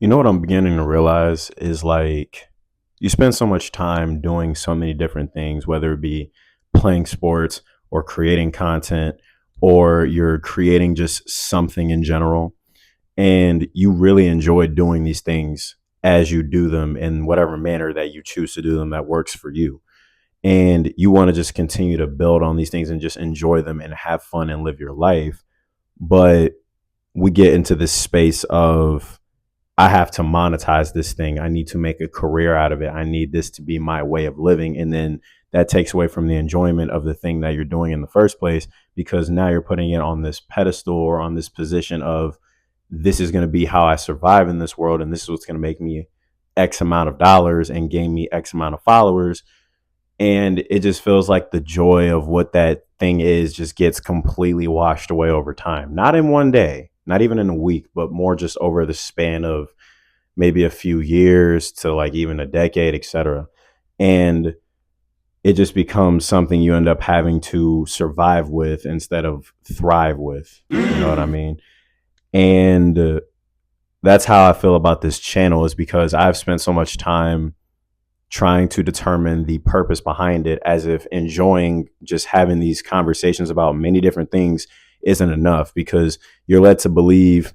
You know what I'm beginning to realize is like you spend so much time doing so many different things, whether it be playing sports or creating content or you're creating just something in general. And you really enjoy doing these things as you do them in whatever manner that you choose to do them that works for you. And you want to just continue to build on these things and just enjoy them and have fun and live your life. But we get into this space of I have to monetize this thing. I need to make a career out of it. I need this to be my way of living. And then that takes away from the enjoyment of the thing that you're doing in the first place, because now you're putting it on this pedestal or on this position of this is going to be how I survive in this world. And this is what's going to make me X amount of dollars and gain me X amount of followers. And it just feels like the joy of what that thing is just gets completely washed away over time. Not in one day, not even in a week, but more just over the span of maybe a few years to like even a decade, etc. And it just becomes something you end up having to survive with instead of thrive with. You know what I mean? And that's how I feel about this channel, is because I've spent so much time trying to determine the purpose behind it, as if enjoying just having these conversations about many different things isn't enough, because you're led to believe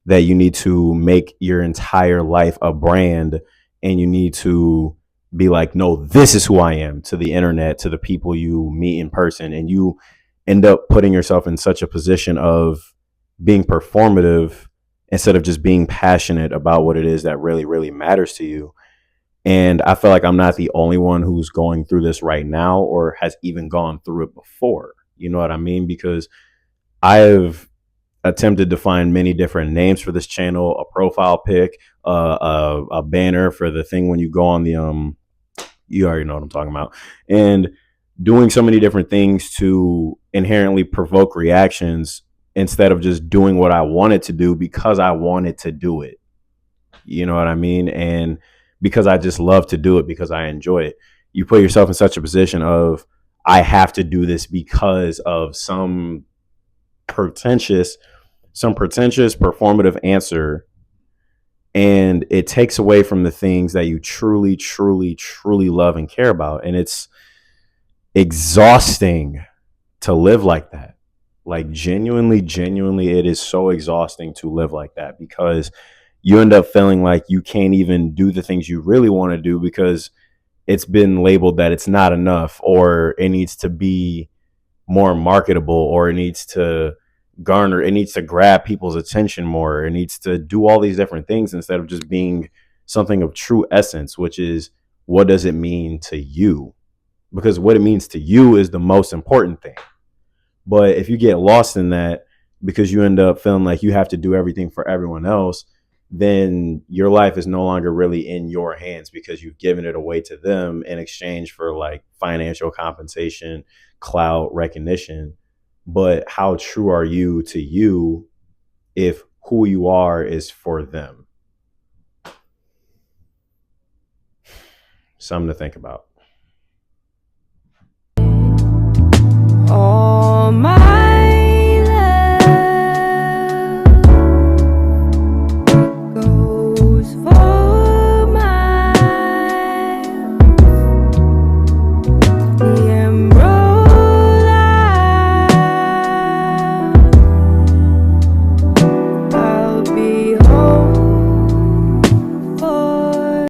that you need to make your entire life a brand and you need to be like, no, this is who I am, to the internet, to the people you meet in person. And you end up putting yourself in such a position of being performative instead of just being passionate about what it is that really, really matters to you. And I feel like I'm not the only one who's going through this right now or has even gone through it before. You know what I mean? Because I've attempted to find many different names for this channel, a profile pic, a banner for the thing when you go on the you already know what I'm talking about, and doing so many different things to inherently provoke reactions instead of just doing what I wanted to do because I wanted to do it. You know what I mean? And because I just love to do it, because I enjoy it, you put yourself in such a position of I have to do this because of pretentious some pretentious performative answer, and it takes away from the things that you truly, truly, truly love and care about. And it's exhausting to live like that. Like genuinely, genuinely, it is so exhausting to live like that, because you end up feeling like you can't even do the things you really want to do because it's been labeled that it's not enough, or it needs to be more marketable, or it needs to grab people's attention more. It needs to do all these different things instead of just being something of true essence, which is, what does it mean to you? Because what it means to you is the most important thing. But if you get lost in that because you end up feeling like you have to do everything for everyone else, then your life is no longer really in your hands, because you've given it away to them in exchange for like financial compensation, clout, recognition. But how true are you to you if who you are is for them? Something to think about. All my